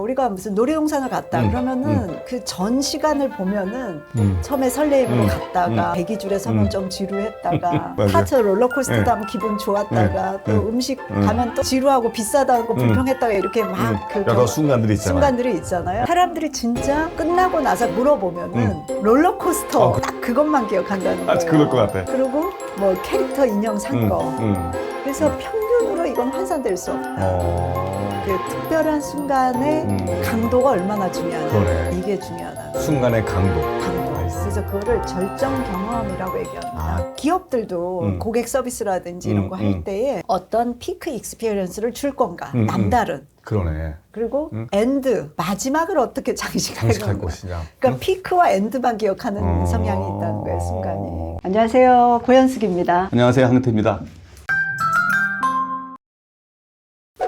우리가 무슨 놀이동산을 갔다 그러면은 그 전 시간을 보면은 처음에 설레임으로 갔다가 대기줄에 서면 좀 지루했다가 맞아요. 하트 롤러코스터도 하면 기분 좋았다가 또 음식 가면 또 지루하고 비싸다고 불평했다가 이렇게 막 그 여러 순간들이 있잖아요. 순간들이 있잖아요. 사람들이 진짜 끝나고 나서 물어보면은 롤러코스터 딱 그것만 기억한다는 거예요. 그럴 것 같아. 그리고 뭐 캐릭터 인형 산 거. 그래서 평균으로 이건 환산될 수 없다. 그 특별한 순간의 강도가 얼마나 중요하냐. 그러네. 이게 중요하다. 순간의 강도. 그래서 그거를 절정 경험이라고 얘기합니다. 기업들도 고객 서비스라든지 이런 거 할 때에 어떤 피크 익스피리언스를 줄 건가. 남다른. 그러네. 그리고 엔드, 마지막을 어떻게 장식할 건가. 것이냐. 그러니까 피크와 엔드만 기억하는 성향이 있다는 거예요, 순간이. 안녕하세요, 고현숙입니다. 안녕하세요, 황태입니다.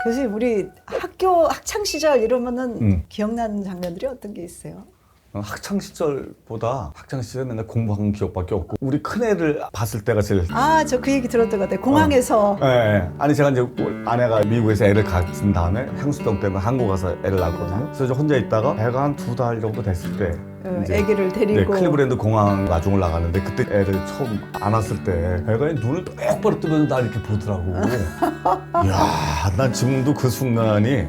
교수님, 우리 학창 시절 이러면은 기억나는 장면들이 어떤 게 있어요? 학창 시절보다 학창 시절에 맨날 공부한 기억밖에 없고 우리 큰애를 봤을 때가 제일 저 그 얘기 들었던 것 같아요. 공항에서. 네. 아니 제가 이제 아내가 미국에서 애를 가진 다음에 향수병 때문에 한국 가서 애를 낳았거든요. 그래서 저 혼자 있다가 애가 한 2달 정도 됐을 때 이제 애기를 데리고. 클리브랜드 공항 마중을 나갔는데 그때 애를 처음 안았을 때 애가 눈을 똑바로 뜨면서 날 이렇게 보더라고. 이야, 난 지금도 그 순간이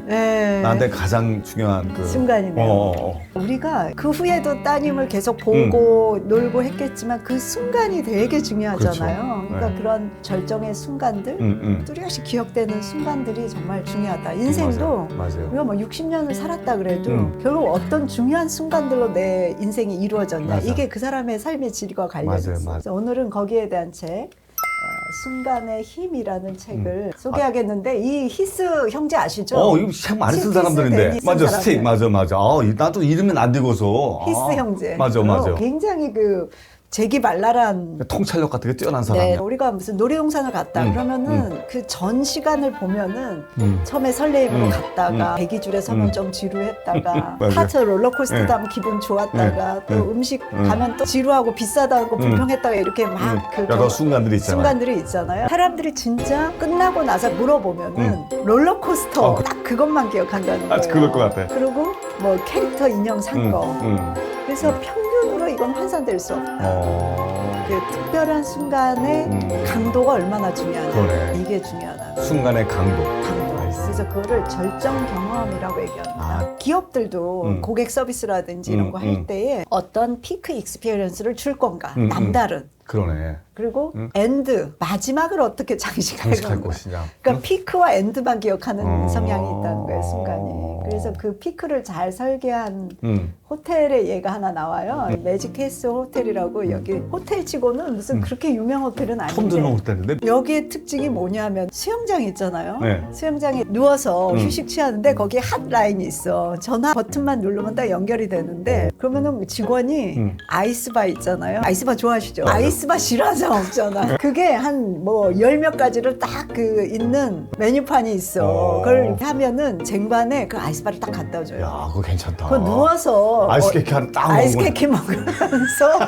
나한테 가장 중요한 그 순간이네요. 우리가 그 후에도 따님을 계속 보고 놀고 했겠지만 그 순간이 되게 중요하잖아요. 그렇죠. 그러니까 그런 절정의 순간들, 뚜렷이 기억되는 순간들이 정말 중요하다. 인생도 맞아요. 우리가 뭐 60년을 살았다 그래도 결국 어떤 중요한 순간들로 내 인생이 이루어졌냐. 맞아. 이게 그 사람의 삶의 질과 관련있어요. 맞아요. 그래서 오늘은 거기에 대한 책, 순간의 힘이라는 책을 소개하겠는데 이 히스 형제 아시죠? 이거 책 많이 쓴 히스 사람들인데. 데니 쓴 맞아, 사람들. 스틱, 맞아. 나도 이름은 안 읽어서. 히스 형제. 맞아. 굉장히 그 재기발랄한 통찰력 같은 게 뛰어난 네, 사람이야. 우리가 무슨 놀이동산을 갔다 그러면은 그 전 시간을 보면은 처음에 설레임으로 갔다가 대기줄에 서면 좀 지루했다가 맞아요. 하트 롤러코스터도 하면 기분 좋았다가 또 음식 가면 또 지루하고 비싸다고 불평했다가 이렇게 막 그 여러 순간들이 있잖아요. 순간들이 있잖아요. 사람들이 진짜 끝나고 나서 물어보면은 롤러코스터 딱 그것만 기억한다는 거예요. 그럴 것 같아. 그리고 뭐 캐릭터 인형 산 거. 그래서 평균으로 이건 환산될 수 없다. 그 특별한 순간의 강도가 얼마나 중요하냐. 그러네. 이게 중요하다. 순간의 강도. 그래서 그거를 절정 경험이라고 얘기합니다. 기업들도 고객 서비스라든지 이런 거 할 때에 어떤 피크 익스피리언스를 줄 건가. 남다른. 그러네. 그리고 엔드, 마지막을 어떻게 장식할 건가. 것이냐. 그러니까 피크와 엔드만 기억하는 성향이 있다는 거예요, 순간이. 그래서 그 피크를 잘 설계한 호텔의 예가 하나 나와요. 매직 캐슬 호텔이라고. 여기 호텔치고는 무슨 그렇게 유명 호텔은 아닌데 처음 듣는 호텔인데. 여기의 특징이 뭐냐면 수영장 있잖아요. 네. 수영장에 누워서 휴식 취하는데 거기에 핫라인이 있어. 전화 버튼만 누르면 딱 연결이 되는데 그러면은 직원이 아이스바 있잖아요. 아이스바 좋아하시죠? 아이스바 싫어하는 사람 없잖아. 그게 한 뭐 10몇 가지를 딱 그 있는 메뉴판이 있어. 그걸 하면은 쟁반에 그 아이스바를 딱 갖다 줘요. 야, 그거 괜찮다. 그거 누워서 아이스케이크 하나 딱 아이스케이크 먹으면서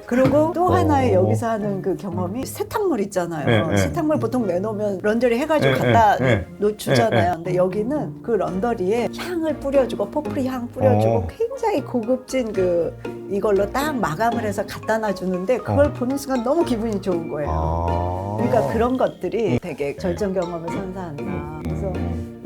그리고 또 하나의 여기서 하는 그 경험이 세탁물 있잖아요. 세탁물 보통 내놓으면 런더리 해가지고 갖다 주잖아요. 근데 여기는 그 런더리에 향을 뿌려주고 포프리 향 뿌려주고 굉장히 고급진 그 이걸로 딱 마감을 해서 갖다 놔주는데 그걸 보는 순간 너무 기분이 좋은 거예요. 그러니까 그런 것들이 되게 절정 경험을 선사한다. 그래서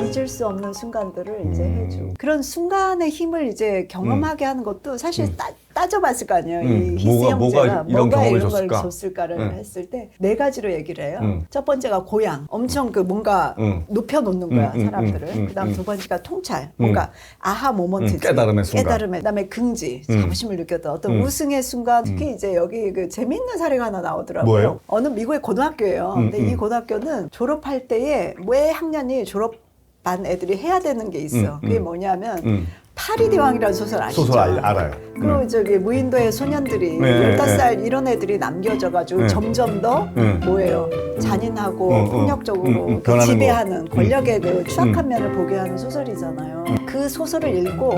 잊을 수 없는 순간들을 이제 해주고 그런 순간의 힘을 이제 경험하게 하는 것도 사실 따져봤을 거 아니에요. 이 히스 형제가 이런 경험을 걸 줬을까? 줬을까를 했을 때 4가지로 얘기를 해요. 첫 번째가 고향, 엄청 그 뭔가 높여놓는 거야 사람들을. 그다음 두 번째가 통찰, 뭔가 아하 모먼트, 깨달음의 순간. 깨달음의. 그다음에 긍지, 자부심을 느꼈던 어떤 우승의 순간. 특히 이제 여기 그 재밌는 사례가 하나 나오더라고요. 뭐예요? 어느 미국의 고등학교예요. 근데 이 고등학교는 졸업할 때에 매 학년이 졸업반 애들이 해야 되는 게 있어. 그게 뭐냐면 파리대왕이라는 소설 아시죠? 소설 알아요. 그리고 저기 무인도의 소년들이 15살 이런 애들이 남겨져가지고 점점 더 뭐예요? 잔인하고 폭력적으로 그 지배하는 권력의 그 추악한 면을 보게 하는 소설이잖아요. 그 소설을 읽고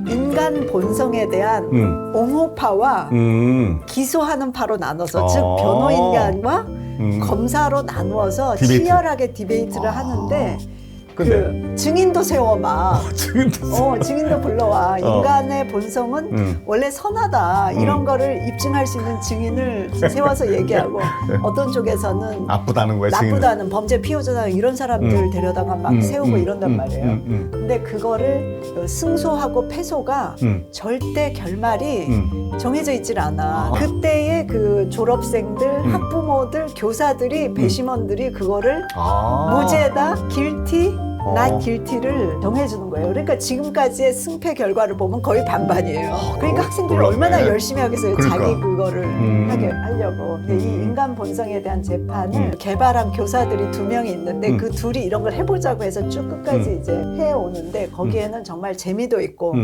인간 본성에 대한 옹호파와 기소하는 파로 나눠서 즉 변호인간과 검사로 나누어서 치열하게 디베이트를 하는데 그 증인도 세워 막. 증인도 불러와. 인간의 본성은 원래 선하다. 이런 거를 입증할 수 있는 증인을 세워서 얘기하고 어떤 쪽에서는 나쁘다는 거야. 나쁘다는 범죄 피해자다 이런 사람들 데려다가 막 세우고 이런단 말이에요. 근데 그거를 승소하고 패소가 절대 결말이 정해져 있질 않아. 그때의 그 졸업생들, 학부모들, 교사들이, 배심원들이 그거를 무죄다, 길티, not guilty를 정해주는 거예요. 그러니까 지금까지의 승패 결과를 보면 거의 반반이에요. 그러니까 학생들이 얼마나 열심히 하겠어요. 그러니까. 자기 그거를 하려고. 근데 이 인간 본성에 대한 재판을 개발한 교사들이 2명이 있는데 그 둘이 이런 걸 해보자고 해서 쭉 끝까지 이제 해오는데 거기에는 정말 재미도 있고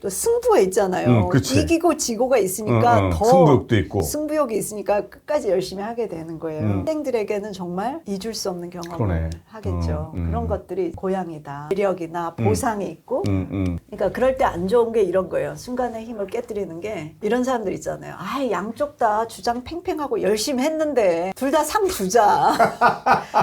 또 승부가 있잖아요. 이기고 지고가 있으니까 더 승부욕도 있고 승부욕이 있으니까 끝까지 열심히 하게 되는 거예요. 학생들에게는 정말 잊을 수 없는 경험을 하겠죠. 그런 것들이 고향이다. 매력이나 보상이 있고 그러니까 그럴 때 안 좋은 게 이런 거예요. 순간의 힘을 깨뜨리는 게 이런 사람들 있잖아요. 아, 양쪽 다 주장 팽팽하고 열심히 했는데 둘 다 상 주자.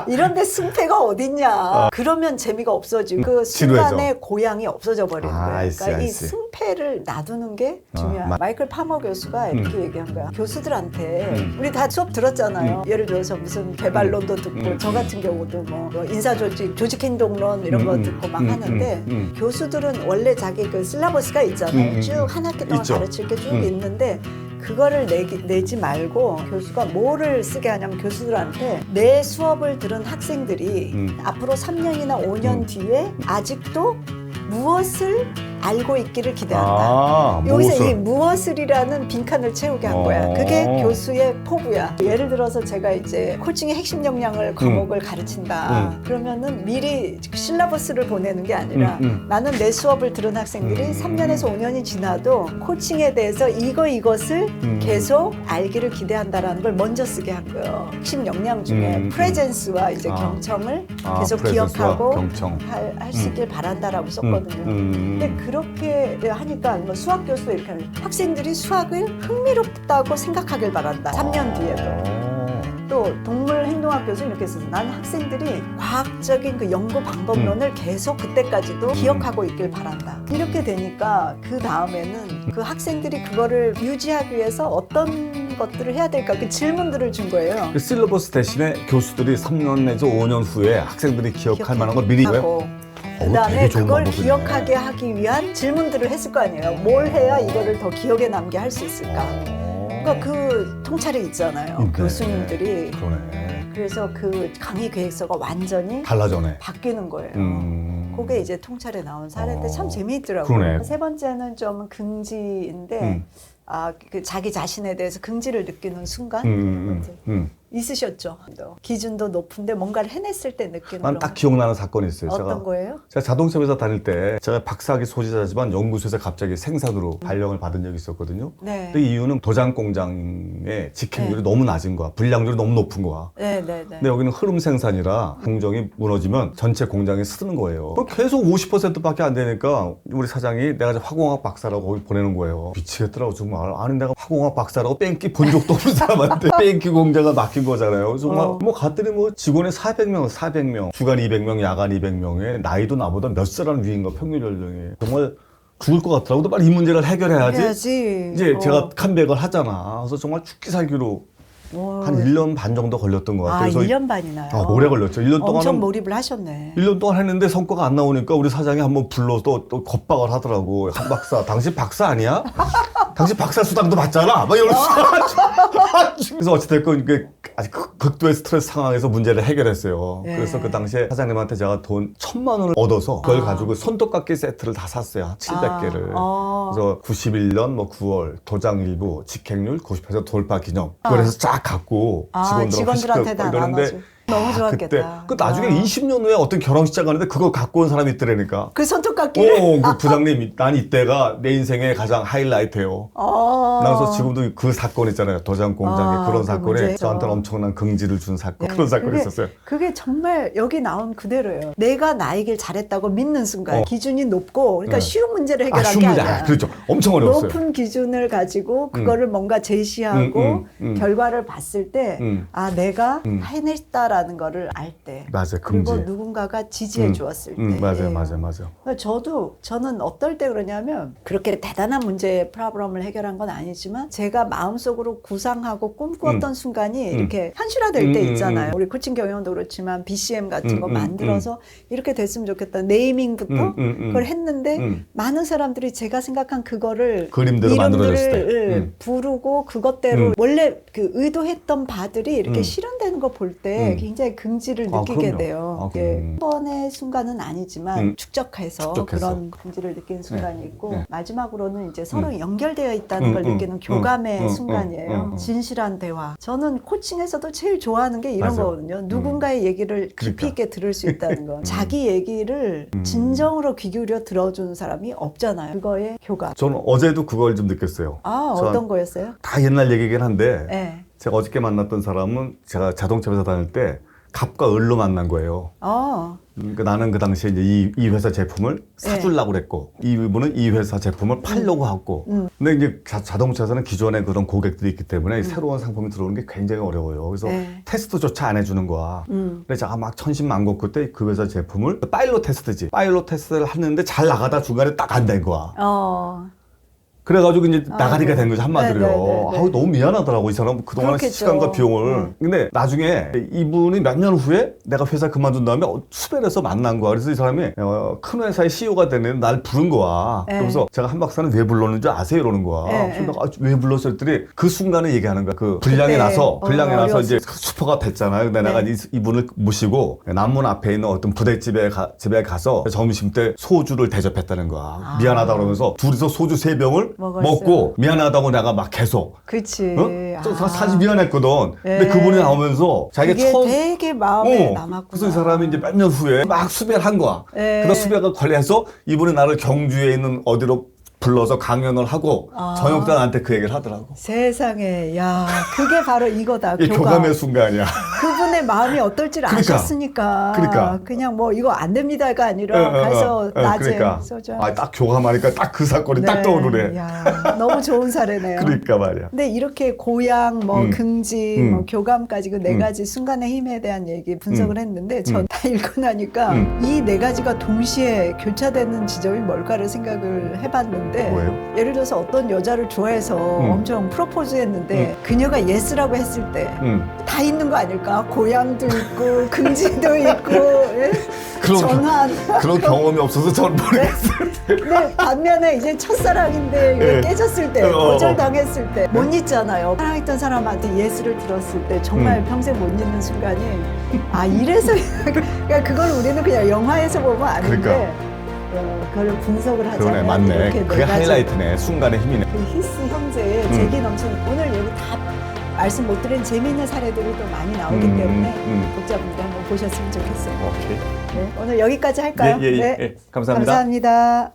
이런데 승패가 어딨냐. 그러면 재미가 없어지고 그 순간의 고향이 없어져 버리는 거예요. 그러니까 이 승패를 놔두는 게 중요한. 마이클 파머 교수가 이렇게 얘기한 거야. 교수들한테 우리 다 수업 들었잖아요. 예를 들어서 무슨 개발론도 듣고 저 같은 경우도 뭐 인사조직, 조직행동론 이런 거 듣고 막 하는데 교수들은 원래 자기 그 실라버스가 있잖아요. 쭉 한 학기 동안 가르칠 게 쭉 있는데 그거를 내지 말고 교수가 뭐를 쓰게 하냐면 교수들한테 내 수업을 들은 학생들이 앞으로 3년이나 5년 뒤에 아직도 무엇을 알고 있기를 기대한다. 여기서 이 무엇을이라는 빈칸을 채우게 한 거야. 그게 교수의 포부야. 예를 들어서 제가 이제 코칭의 핵심 역량을 과목을 가르친다. 그러면은 미리 실라버스를 보내는 게 아니라 나는 내 수업을 들은 학생들이 3년에서 5년이 지나도 코칭에 대해서 이것을 계속 알기를 기대한다라는 걸 먼저 쓰게 한 거예요. 핵심 역량 중에 프레젠스와 이제 경청을 계속 기억하고 할 수 있길 바란다라고 썼거든요. 근데 그렇게 하니까 뭐 수학 교수도 이렇게 하면 학생들이 수학을 흥미롭다고 생각하길 바란다. 3년 뒤에도. 또 동물 행동학 교수는 이렇게 써서 나는 학생들이 과학적인 그 연구 방법론을 계속 그때까지도 기억하고 있길 바란다. 이렇게 되니까 그 다음에는 그 학생들이 그거를 유지하기 위해서 어떤 것들을 해야 될까 그 질문들을 준 거예요. 그 실러버스 대신에 교수들이 3년 내지 5년 후에 학생들이 기억할 만한 걸 미리 하고 그다음에 그걸 기억하게 하기 위한 질문들을 했을 거 아니에요. 뭘 해야 이거를 더 기억에 남게 할 수 있을까? 그러니까 그 통찰이 있잖아요. 교수님들이. 그래서 그 강의 계획서가 완전히 달라져네. 바뀌는 거예요. 그게 이제 통찰에 나온 사례인데 참 재미있더라고요. 세 번째는 좀 긍지인데 그 자기 자신에 대해서 긍지를 느끼는 순간 있으셨죠? 기준도 높은데 뭔가를 해냈을 때 느끼는 난 딱 기억나는 사건이 있어요. 어떤 거예요? 제가 자동차 회사 다닐 때 제가 박사학위 소지자지만 연구소에서 갑자기 생산으로 발령을 받은 적이 있었거든요. 근데 이유는 도장 공장의 직행률이 너무 낮은 거야. 불량률이 너무 높은 거야. 근데 여기는 흐름 생산이라 공정이 무너지면 전체 공장이 쓰는 거예요. 계속 50%밖에 안 되니까 우리 사장이 내가 화공학 박사라고 거기 보내는 거예요. 미치겠더라고 정말. 아니 내가 화공학 박사라고 뺑기 본 적도 없는 사람한테 뺑기 공장을 맡긴 거잖아요. 정말 뭐 갔더니 뭐 직원이 400명, 주간 200명, 야간 200명에 나이도 나보다 몇 살 위인 거 평균 연령이 정말 죽을 것 같더라고. 빨리 이 문제를 해결해야지. 이제 제가 컴백을 하잖아. 그래서 정말 죽기 살기로 한 1년 반 정도 걸렸던 것 같아요. 1년 반이나요? 오래 걸렸죠. 1년 동안 엄청 몰입을 하셨네. 1년 동안 했는데 성과가 안 나오니까 우리 사장이 한번 불러서 또 겁박을 하더라고. 한 박사, 당신 박사 아니야? 당신 박사 수당도 받잖아. 막 이러면서. 그래서 어찌됐건 아주 극도의 스트레스 상황에서 문제를 해결했어요. 그래서 그 당시에 사장님한테 제가 돈 1,000만 원을 얻어서 그걸 가지고 손톱깎이 세트를 다 샀어요. 700개를. 그래서 91년 뭐 9월 도장 일부 직행률 90% 돌파 기념. 그래서 쫙 갖고 직원들한테 다 나눠줘. 너무 좋았겠다. 그때 나중에 20년 후에 어떤 결혼식장 가는데 그거 갖고 온 사람이 있더라니까. 그 손톱깎이를? 그 부장님, 난 이때가 내 인생의 가장 하이라이트예요. 그래서 지금도 그 사건 있잖아요. 도장 공장의 그런 사건에 저한테는 엄청난 긍지를 준 사건. 그런 사건이 있었어요. 그게 정말 여기 나온 그대로예요. 내가 나에게 잘했다고 믿는 순간 기준이 높고 그러니까 쉬운 문제를 해결한 게 아니라 그렇죠. 엄청 어려웠어요. 높은 기준을 가지고 그거를 뭔가 제시하고 결과를 봤을 때 내가 해냈다라는 있다는 거를 알 때. 맞아, 그리고 금지. 누군가가 지지해 주었을 때. 맞아요. 그러니까 저는 어떨 때 그러냐면 그렇게 대단한 문제의 프로블럼을 해결한 건 아니지만 제가 마음속으로 구상하고 꿈꾸었던 순간이 이렇게 현실화될 때 있잖아요. 우리 코칭 경영도 그렇지만 BCM 같은 거 만들어서 이렇게 됐으면 좋겠다. 네이밍부터 그걸 했는데 많은 사람들이 제가 생각한 그거를 그림대로 만들어졌을 때 이름들을 부르고 그것대로 원래 그 의도했던 바들이 이렇게 실현되는 거 볼 때 굉장히 긍지를 느끼게 그럼요. 돼요. 이게 한 번의 순간은 아니지만 축적해서 그런 긍지를 느끼는 순간이 있고 마지막으로는 이제 서로 연결되어 있다는 걸 느끼는 교감의 순간이에요. 진실한 대화. 저는 코칭에서도 제일 좋아하는 게 이런 맞아. 거거든요. 누군가의 얘기를 깊이 있게 들을 수 있다는 거. 자기 얘기를 진정으로 귀 기울여 들어주는 사람이 없잖아요. 그거의 교감. 저는 어제도 그걸 좀 느꼈어요. 아, 어떤 거였어요? 다 옛날 얘기긴 한데 네. 제가 어저께 만났던 사람은 제가 자동차 회사 다닐 때 갑과 을로 만난 거예요. 그러니까 나는 그 당시에 이제 이 회사 제품을 사주려고 그랬고 이분은 이 회사 제품을 팔려고 하고 근데 이제 자동차 회사는 기존에 그런 고객들이 있기 때문에 새로운 상품이 들어오는 게 굉장히 어려워요. 그래서 테스트조차 안 해주는 거야. 근데 제가 막 천신만고 그때 그 회사 제품을 파일럿 테스트지. 파일럿 테스트를 하는데 잘 나가다 중간에 딱 안 된 거야. 그래가지고 이제 나가리가 된 거지 한마디로요. 아우 너무 미안하더라고 이 사람 그동안 시간과 비용을. 근데 나중에 이분이 몇 년 후에 내가 회사 그만둔 다음에 수배해서 만난 거야. 그래서 이 사람이 큰 회사의 CEO가 되는 날 부른 거야. 그래서 제가 한 박사는 왜 불렀는지 아세요? 이러는 거야. 그래서 내가 왜 불렀어? 했더니 그 순간에 얘기하는 거야. 그 분량이 나서 이제 슈퍼가 됐잖아요. 근데 내가 이분을 모시고 남문 앞에 있는 어떤 부대집에 가서 점심 때 소주를 대접했다는 거야. 미안하다 그러면서 둘이서 소주 3병을 먹고 미안하다고 내가 막 계속. 그치. 사실 미안했거든. 근데 그분이 나오면서 자기가 그게 처음 되게 마음에 남았구나. 그래서 이 사람이 이제 몇 년 후에 막 수배를 한 거야. 그래서 수배가 걸려서 이분이 나를 경주에 있는 어디로 불러서 강연을 하고 저녁 때 나한테 그 얘기를 하더라고. 세상에, 야, 그게 바로 이거다. 이게 교감의 순간이야. 그분의 마음이 어떨지를 아셨으니까. 그냥 뭐 이거 안 됩니다가 아니라 가서 낮에 소주. 딱 교감하니까 딱 그 사건이 딱 떠오르네. 야, 너무 좋은 사례네요. 그러니까 말이야. 근데 이렇게 고양, 뭐 긍지, 뭐 교감까지 그 네 가지 순간의 힘에 대한 얘기 분석을 했는데 전 다 읽고 나니까 이 네 가지가 동시에 교차되는 지점이 뭘까를 생각을 해봤는데 뭐예요? 예를 들어서 어떤 여자를 좋아해서 엄청 프로포즈 했는데 그녀가 예스라고 했을 때 다 있는 거 아닐까? 고향도 있고 긍지도 있고 전환 그런 경험이 없어서 전 모르겠어요. 근데 반면에 이제 첫사랑인데 이게 깨졌을 때 거절당했을 때 못 잊잖아요. 사랑했던 사람한테 예스를 들었을 때 정말 평생 못 잊는 순간이 이래서 그러니까 그걸 우리는 그냥 영화에서 보면 아는데 그걸 분석을 하자면 그러네, 맞네. 이렇게 그게 하이라이트네. 순간의 힘이네. 그 히스 형제의 재기 넘치는 오늘 여기 다 말씀 못 드린 재미있는 사례들이 또 많이 나오기 때문에 독자분들 한번 보셨으면 좋겠어요. 오케이. 오늘 여기까지 할까요? 예, 감사합니다. 감사합니다.